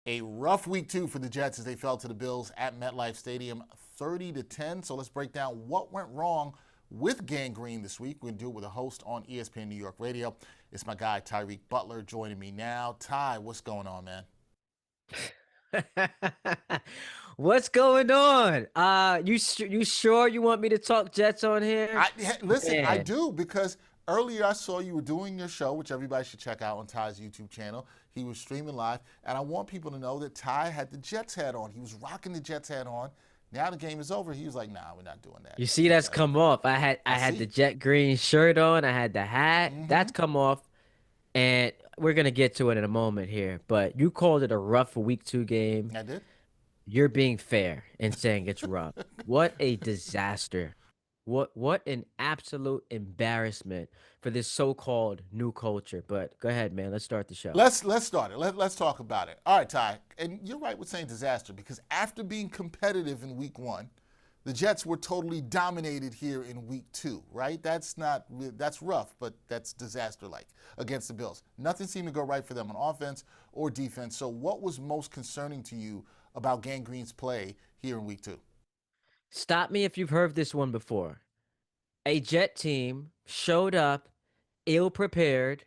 A rough week 2 for the Jets as they fell to the Bills at MetLife Stadium 30-10. So let's break down what went wrong with Gangrene this week. We're going to do it with a host on ESPN New York Radio. It's my guy, Tyreek Butler, joining me now. Ty, what's going on, man? What's going on? You sure you want me to talk Jets on here? Listen, I Man, do because earlier I saw you were doing your show, which everybody should check out on Ty's YouTube channel. He was streaming live, and I want people to know that Ty had the Jets hat on. He was rocking the Jets hat on. Now the game is over. He was like, "Nah, we're not doing that. you Let's see take that's that come over." off. I I had the see. jet green shirt on. I had the hat. Mm-hmm. That's come off, and we're gonna get to it in a moment here. But you called it a rough week 2 game. I did. You're being fair in saying it's rough. What a disaster. What an absolute embarrassment for this so-called new culture. But go ahead, man. Let's start the show. Let's start it. Let's talk about it. All right, Ty, and you're right with saying disaster because after being competitive in week 1, the Jets were totally dominated here in week 2. Right? That's rough, but that's disaster-like against the Bills. Nothing seemed to go right for them on offense or defense. So, what was most concerning to you about Gangrene's play here in week 2? Stop me if you've heard this one before. A Jet team showed up ill prepared,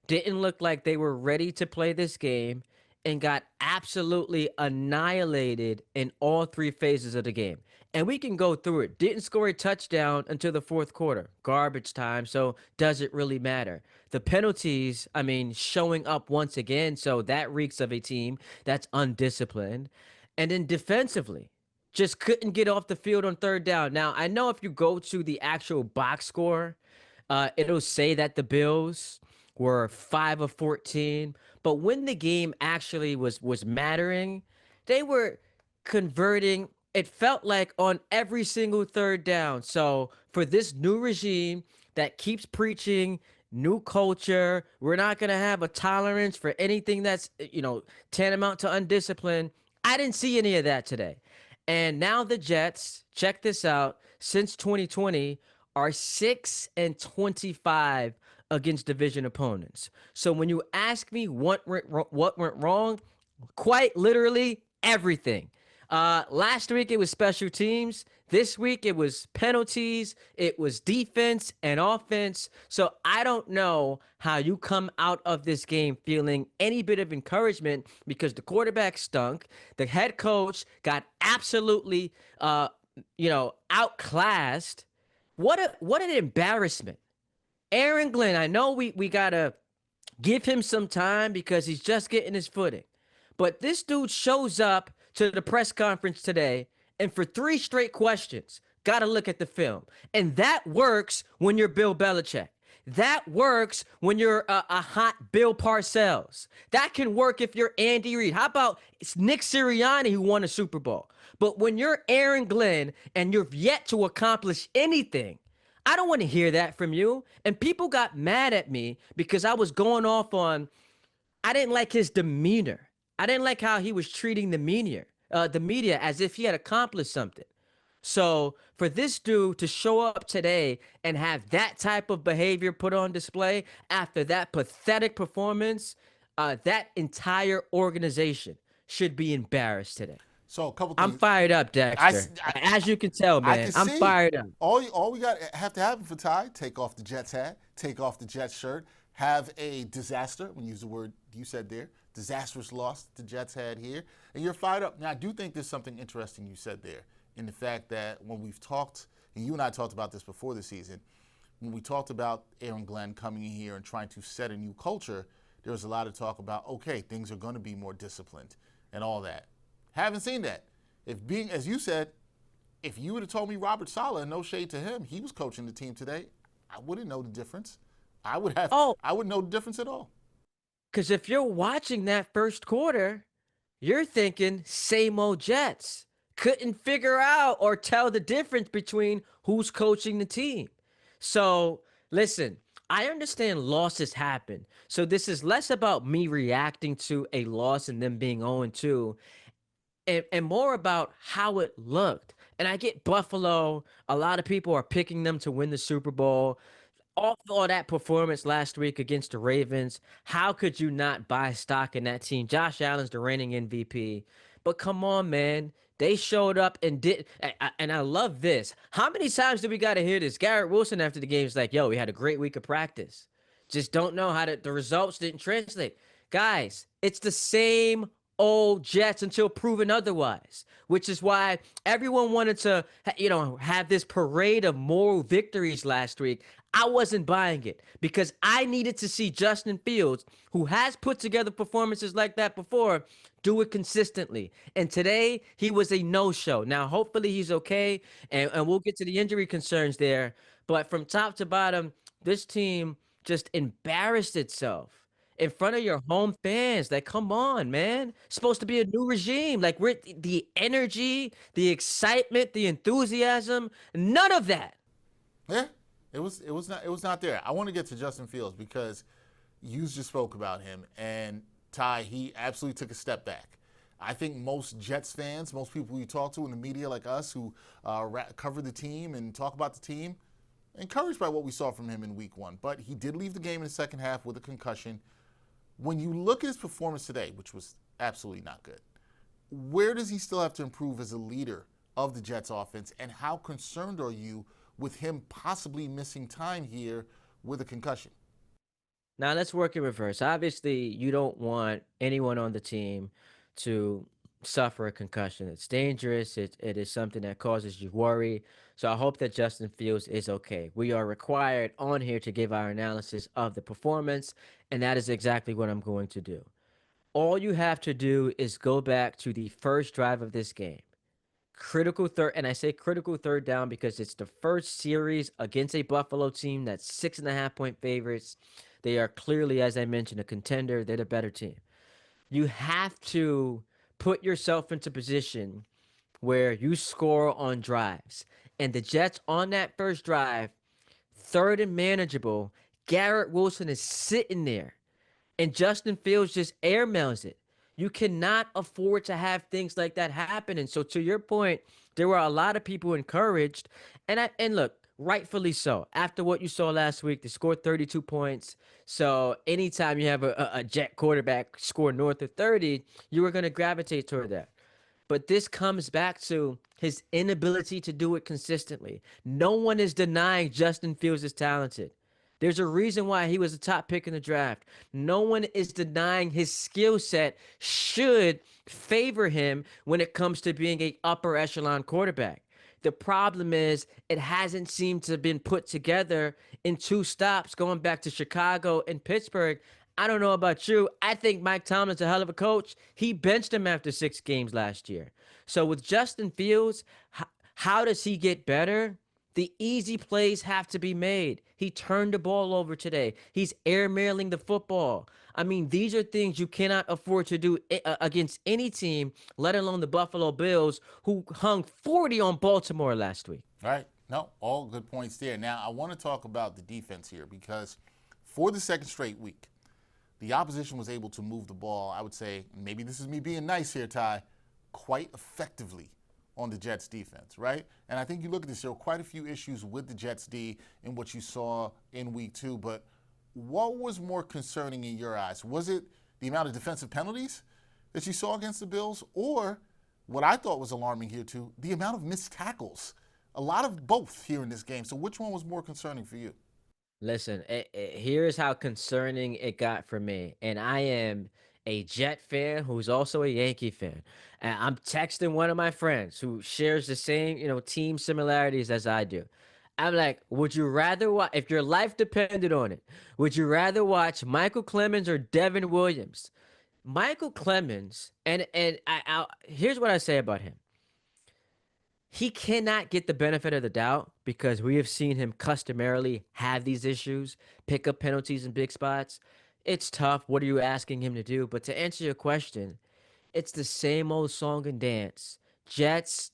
didn't look like they were ready to play this game, and got absolutely annihilated in all 3 phases of the game. And we can go through it. Didn't score a touchdown until the fourth quarter. Garbage time. So does it really matter? The penalties, I mean, showing up once again. So that reeks of a team that's undisciplined. And then defensively, just couldn't get off the field on third down. Now, I know if you go to the actual box score, it'll say that the Bills were 5 of 14, but when the game actually was mattering, they were converting. It felt like on every single third down. So for this new regime that keeps preaching new culture, we're not going to have a tolerance for anything that's, tantamount to undisciplined. I didn't see any of that today. And now the Jets, check this out, since 2020 are 6 and 25 against division opponents. So when you ask me what went wrong, quite literally everything. Last week it was special teams. This week it was penalties. It was defense and offense. So I don't know how you come out of this game feeling any bit of encouragement because the quarterback stunk. The head coach got absolutely, outclassed. What an embarrassment. Aaron Glenn, I know we gotta give him some time because he's just getting his footing. But this dude shows up to the press conference today and for 3 straight questions, got to look at the film. And that works when you're Bill Belichick. That works when you're a hot Bill Parcells. That can work if you're Andy Reid. How about it's Nick Sirianni who won a Super Bowl? But when you're Aaron Glenn and you've yet to accomplish anything, I don't want to hear that from you. And people got mad at me because I was going off on I didn't like his demeanor. I didn't like how he was treating the media as if he had accomplished something. So for this dude to show up today and have that type of behavior put on display after that pathetic performance, that entire organization should be embarrassed today. So, a couple I'm things. fired up, I, Dexter. I, As you can tell, I man, can I'm see. fired up. All we got have to happen for Ty, take off the Jets hat, take off the Jets shirt, have a disaster, when you use the word you said there, disastrous loss the Jets had here, and you're fired up. Now, I do think there's something interesting you said there in the fact that when we've talked, and you and I talked about this before the season, when we talked about Aaron Glenn coming in here and trying to set a new culture, there was a lot of talk about, okay, things are going to be more disciplined and all that. Haven't seen that. If being, as you said, if you would have told me Robert Saleh, and no shade to him, he was coaching the team today, I wouldn't know the difference. Oh, I wouldn't know the difference at all. because if you're watching that first quarter, you're thinking same old Jets. Couldn't figure out or tell the difference between who's coaching the team. So, listen, I understand losses happen. So, this is less about me reacting to a loss and them being 0-2 and more about how it looked. And I get Buffalo. A lot of people are picking them to win the Super Bowl. Off all that performance last week against the Ravens, how could you not buy stock in that team? Josh Allen's the reigning MVP. But come on, man. They showed up and did. And I love this. How many times do we got to hear this? Garrett Wilson after the game is like, yo, we had a great week of practice. Just don't know how the results didn't translate. Guys, it's the same old Jets until proven otherwise, which is why everyone wanted to, have this parade of moral victories last week. I wasn't buying it because I needed to see Justin Fields, who has put together performances like that before, do it consistently. And today, he was a no-show. Now, hopefully he's okay, and we'll get to the injury concerns there. But from top to bottom, this team just embarrassed itself in front of your home fans. Like, come on, man. It's supposed to be a new regime. Like, we're the energy, the excitement, the enthusiasm, none of that. Yeah, it was not there. I want to get to Justin Fields because you just spoke about him, and Ty, he absolutely took a step back. I think most Jets fans, most people you talk to in the media like us who cover the team and talk about the team, encouraged by what we saw from him in week one. But he did leave the game in the second half with a concussion. When you look at his performance today, which was absolutely not good, where does he still have to improve as a leader of the Jets offense, and how concerned are you with him possibly missing time here with a concussion? Now let's work in reverse. Obviously, you don't want anyone on the team to suffer a concussion. It's dangerous. It is something that causes you worry. So I hope that Justin Fields is okay. We are required on here to give our analysis of the performance, and that is exactly what I'm going to do. All you have to do is go back to the first drive of this game. Critical third, and I say critical third down because it's the first series against a Buffalo team that's 6.5 point favorites. They are clearly, as I mentioned, a contender. They're the better team. You have to put yourself into position where you score on drives. And the Jets on that first drive, third and manageable, Garrett Wilson is sitting there and Justin Fields just airmails it. You cannot afford to have things like that happen. And so, to your point, there were a lot of people encouraged, and look, rightfully so. After what you saw last week, they scored 32 points. So anytime you have a Jet quarterback score north of 30, you are going to gravitate toward that. But this comes back to his inability to do it consistently. No one is denying Justin Fields is talented. There's a reason why he was a top pick in the draft. No one is denying his skill set should favor him when it comes to being a upper echelon quarterback. The problem is it hasn't seemed to have been put together in two stops going back to Chicago and Pittsburgh. I don't know about you. I think Mike Tomlin's a hell of a coach. He benched him after 6 games last year. So with Justin Fields, how does he get better? The easy plays have to be made. He turned the ball over today. He's airmailing the football. I mean, these are things you cannot afford to do against any team, let alone the Buffalo Bills, who hung 40 on Baltimore last week. All right. No, all good points there. Now, I want to talk about the defense here because for the second straight week, the opposition was able to move the ball, I would say, maybe this is me being nice here, Ty, quite effectively on the Jets defense, right? And I think you look at this, there were quite a few issues with the Jets D in what you saw in week two, but what was more concerning in your eyes? Was it the amount of defensive penalties that you saw against the Bills, or what I thought was alarming here too, the amount of missed tackles? A lot of both here in this game. So which one was more concerning for you? Listen, here's how concerning it got for me. And I am a Jet fan who's also a Yankee fan. And I'm texting one of my friends who shares the same, team similarities as I do. I'm like, would you rather watch, if your life depended on it, would you rather watch Michael Clemens or Devin Williams? Michael Clemens, here's what I say about him. He cannot get the benefit of the doubt because we have seen him customarily have these issues, pick up penalties in big spots. It's tough. What are you asking him to do? But to answer your question, it's the same old song and dance. Jets,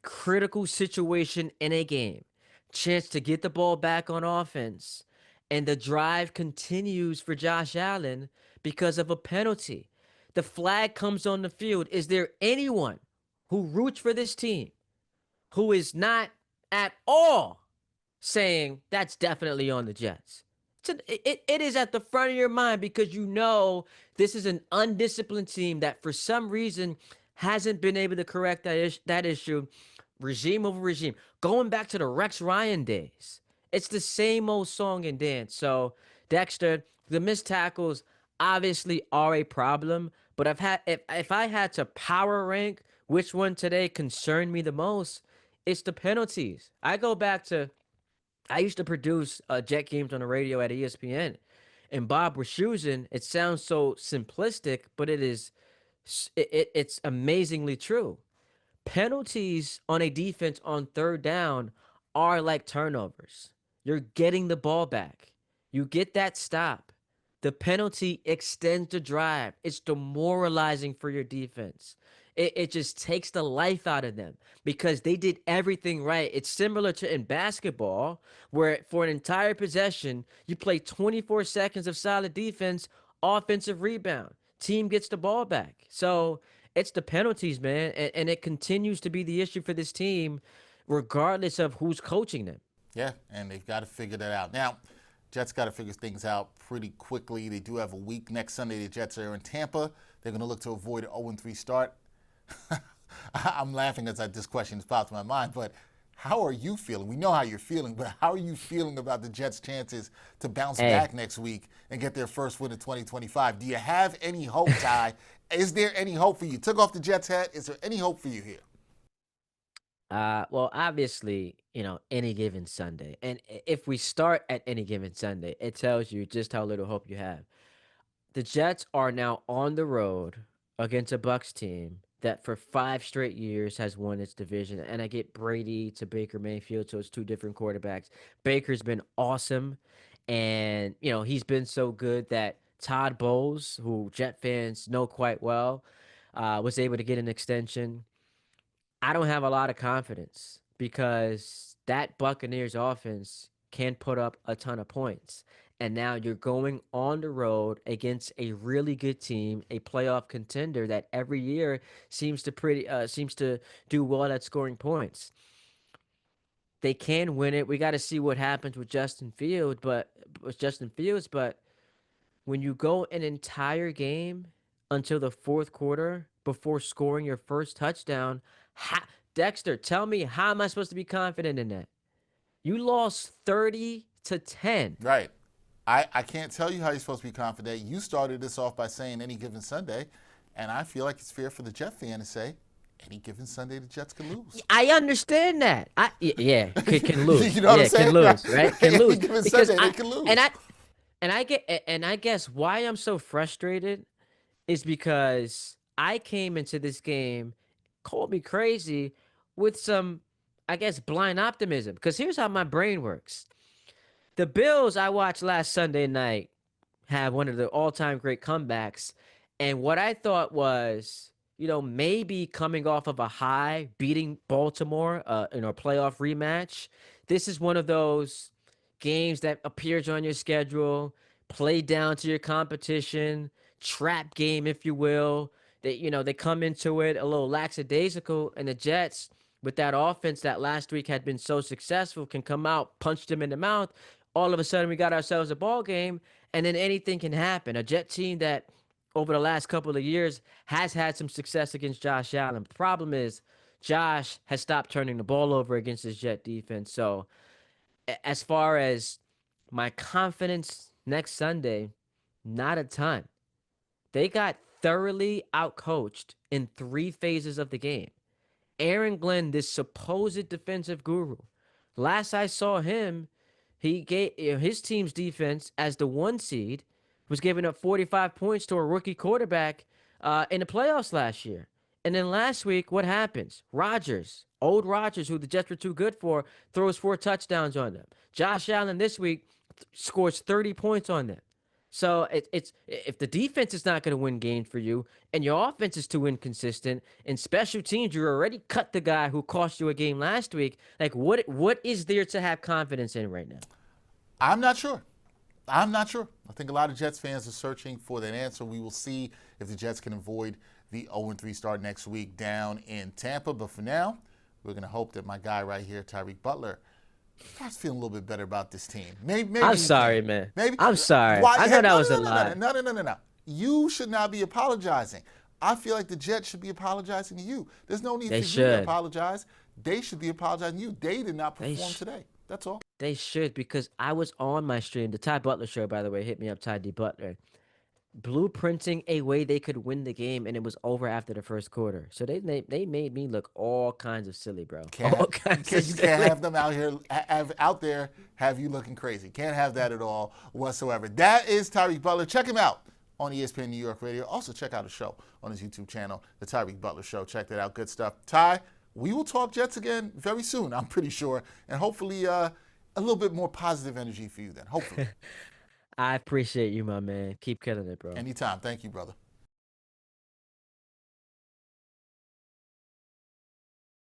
critical situation in a game, chance to get the ball back on offense, and the drive continues for Josh Allen because of a penalty. The flag comes on the field. Is there anyone who roots for this team who is not at all saying that's definitely on the Jets. It is at the front of your mind because you know this is an undisciplined team that for some reason hasn't been able to correct that issue regime over regime. Going back to the Rex Ryan days, it's the same old song and dance. So, Dexter, the missed tackles obviously are a problem, but if I had to power rank which one today concerned me the most, it's the penalties. I used to produce Jet games on the radio at ESPN, and Bob Wischusen. It sounds so simplistic, but it's amazingly true. Penalties on a defense on third down are like turnovers. You're getting the ball back. You get that stop. The penalty extends the drive. It's demoralizing for your defense. It just takes the life out of them because they did everything right. It's similar to in basketball, where for an entire possession, you play 24 seconds of solid defense, offensive rebound. Team gets the ball back. So it's the penalties, man, and it continues to be the issue for this team, regardless of who's coaching them. Yeah, and they've got to figure that out. Now, Jets got to figure things out pretty quickly. They do have a week next Sunday. The Jets are in Tampa. They're going to look to avoid an 0-3 start. I'm laughing as this question has popped in my mind, but how are you feeling? We know how you're feeling, but how are you feeling about the Jets' chances to bounce back next week and get their first win in 2025? Do you have any hope, Ty? Is there any hope for you? Took off the Jets hat. Is there any hope for you here? Well, obviously, any given Sunday. And if we start at any given Sunday, it tells you just how little hope you have. The Jets are now on the road against a Bucks team that for 5 straight years has won its division. And I get Brady to Baker Mayfield, so it's two different quarterbacks. Baker's been awesome, and he's been so good that Todd Bowles, who Jet fans know quite well, was able to get an extension. I don't have a lot of confidence because that Buccaneers offense can put up a ton of points. And now you're going on the road against a really good team, a playoff contender that every year seems to do well at scoring points. They can win it. We got to see what happens with Justin Fields, but when you go an entire game until the fourth quarter before scoring your first touchdown, Dexter, tell me, how am I supposed to be confident in that? You lost 30-10. Right. I can't tell you how you're supposed to be confident. You started this off by saying any given Sunday, and I feel like it's fair for the Jet fan to say any given Sunday the Jets can lose. I understand that. Yeah, can lose. You know what I'm Yeah, can saying? lose, right? Can Any lose given because Sunday they can lose. I guess why I'm so frustrated is because I came into this game, call me crazy, with some, I guess, blind optimism. Because here's how my brain works. The Bills I watched last Sunday night have one of the all-time great comebacks, and what I thought was, maybe coming off of a high, beating Baltimore in a playoff rematch. This is one of those games that appears on your schedule, play down to your competition, trap game, if you will. They come into it a little lackadaisical, and the Jets, with that offense that last week had been so successful, can come out, punch them in the mouth. All of a sudden, we got ourselves a ball game, and then anything can happen. A Jet team that over the last couple of years has had some success against Josh Allen. The problem is Josh has stopped turning the ball over against his Jet defense. So as far as my confidence next Sunday, not a ton. They got thoroughly outcoached in 3 phases of the game. Aaron Glenn, this supposed defensive guru, last I saw him, he gave his team's defense as the 1 seed was giving up 45 points to a rookie quarterback in the playoffs last year. And then last week, what happens? Old Rodgers, who the Jets were too good for, throws 4 touchdowns on them. Josh Allen this week scores 30 points on them. So it's if the defense is not going to win games for you, and your offense is too inconsistent, and special teams, you already cut the guy who cost you a game last week. Like what is there to have confidence in right now? I'm not sure. I think a lot of Jets fans are searching for that answer. We will see if the Jets can avoid the 0-3 start next week down in Tampa. But for now, we're going to hope that my guy right here, Tyreek Butler, Perhaps feeling a little bit better about this team. Maybe I'm you sorry, can. man. Maybe. I'm sorry. Why? I know Hey, that no, was no, a no, no, lot. no, no, no, no, no. You should not be apologizing. I feel like the Jets should be apologizing to you. There's no need They for you to should. apologize. They should be apologizing to you. They did not They perform sh- today. That's all. they should because I was on my stream. The Ty Butler show, by the way, hit me up, Ty D Butler. Blueprinting a way they could win the game, and it was over after the first quarter. So they made me look all kinds of silly, bro. All kinds of You can't silly. have them out here out there have you looking crazy. Can't have that at all whatsoever. That is Tyreek Butler. Check him out on ESPN New York Radio. Also check out his show on his YouTube channel, The Tyreek Butler Show. Check that out. Good stuff. Ty, we will talk Jets again very soon, I'm pretty sure, and hopefully a little bit more positive energy for you then. Hopefully. I appreciate you, my man. Keep killing it, bro. Anytime. Thank you, brother.